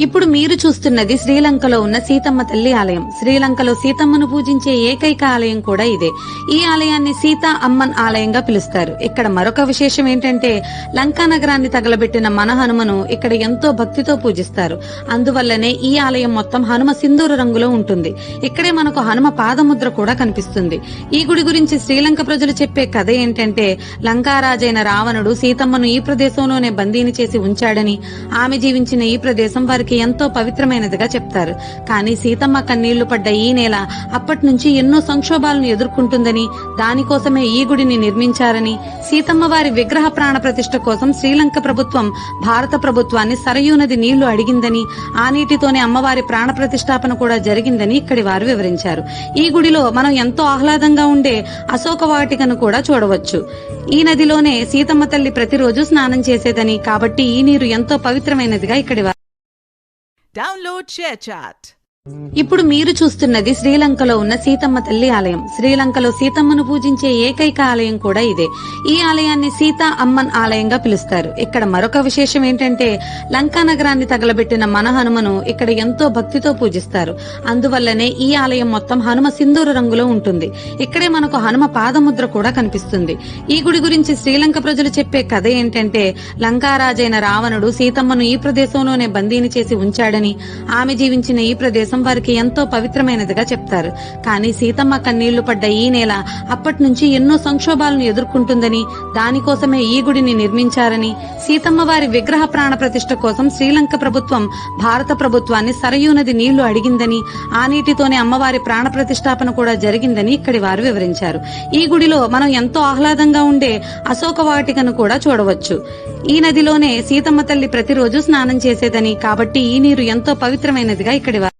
ఇప్పుడు మీరు చూస్తున్నది శ్రీలంకలో ఉన్న సీతమ్మ తల్లి ఆలయం. శ్రీలంకలో సీతమ్మను పూజించే ఏకైక ఆలయం కూడా ఇదే. ఈ ఆలయాన్ని సీతా అమ్మన్ ఆలయంగా పిలుస్తారు. ఇక్కడ మరొక విశేషం ఏంటంటే లంకా నగరాన్ని తగలబెట్టిన మన హనుమను ఇక్కడ ఎంతో భక్తితో పూజిస్తారు. అందువల్లనే ఈ ఆలయం మొత్తం హనుమ సింధూర రంగులో ఉంటుంది. ఇక్కడే మనకు హనుమ పాదముద్ర కూడా కనిపిస్తుంది. ఈ గుడి గురించి శ్రీలంక ప్రజలు చెప్పే కథ ఏంటంటే లంకారాజైన రావణుడు సీతమ్మను ఈ ప్రదేశంలోనే బందీని చేసి ఉంచాడని, ఆమె జీవించిన ఈ ప్రదేశం వారికి ఎంతో పవిత్రమైనదిగా చెప్తారు. కానీ సీతమ్మ కన్నీళ్లు పడ్డ ఈ నేల అప్పటి నుంచి ఎన్నో సంక్షోభాలను ఎదుర్కొంటుందని, దానికోసమే ఈ గుడిని నిర్మించారని, సీతమ్మ వారి విగ్రహ ప్రాణ ప్రతిష్ఠ కోసం శ్రీలంక ప్రభుత్వం భారత ప్రభుత్వాన్ని సరయూ నది నీళ్లు అడిగిందని, ఆ నీటితోనే అమ్మవారి ప్రాణ ప్రతిష్టాపన కూడా జరిగిందని ఇక్కడి వారు వివరించారు. ఈ గుడిలో మనం ఎంతో ఆహ్లాదంగా ఉండే అశోక వాటికను కూడా చూడవచ్చు. ఈ నదిలోనే సీతమ్మ తల్లి ప్రతిరోజు స్నానం చేసేదని, కాబట్టి ఈ నీరు ఎంతో పవిత్రమైనదిగా ఇక్కడి వారు. Download ShareChat. ఇప్పుడు మీరు చూస్తున్నది శ్రీలంకలో ఉన్న సీతమ్మ తల్లి ఆలయం. శ్రీలంకలో సీతమ్మను పూజించే ఏకైక ఆలయం కూడా ఇదే. ఈ ఆలయాన్ని సీతా అమ్మన్ ఆలయంగా పిలుస్తారు. ఇక్కడ మరొక విశేషం ఏంటంటే లంకా నగరాన్ని తగలబెట్టిన మన హనుమను ఇక్కడ ఎంతో భక్తితో పూజిస్తారు. అందువల్లనే ఈ ఆలయం మొత్తం హనుమ సింధూర రంగులో ఉంటుంది. ఇక్కడే మనకు హనుమ పాదముద్ర కూడా కనిపిస్తుంది. ఈ గుడి గురించి శ్రీలంక ప్రజలు చెప్పే కథ ఏంటంటే లంకారాజైన రావణుడు సీతమ్మను ఈ ప్రదేశంలోనే బందీని చేసి ఉంచాడని, ఆమె జీవించిన ఈ ప్రదేశం వారికి ఎంతో పవిత్రమైనదిగా చెప్తారు. కానీ సీతమ్మ కన్నీళ్లు పడ్డ ఈ నేల అప్పటి నుంచి ఎన్నో సంక్షోభాలను ఎదుర్కొంటుందని, దానికోసమే ఈ గుడిని నిర్మించారని, సీతమ్మ వారి విగ్రహ ప్రాణ ప్రతిష్ఠ కోసం శ్రీలంక ప్రభుత్వం భారత ప్రభుత్వాన్ని సరయూ నది నీళ్లు అడిగిందని, ఆ నీటితోనే అమ్మవారి ప్రాణ ప్రతిష్టాపన కూడా జరిగిందని ఇక్కడి వారు వివరించారు. ఈ గుడిలో మనం ఎంతో ఆహ్లాదంగా ఉండే అశోక వాటికను కూడా చూడవచ్చు. ఈ నదిలోనే సీతమ్మ తల్లి ప్రతిరోజు స్నానం చేసేదని, కాబట్టి ఈ నీరు ఎంతో పవిత్రమైనదిగా ఇక్కడి వారు.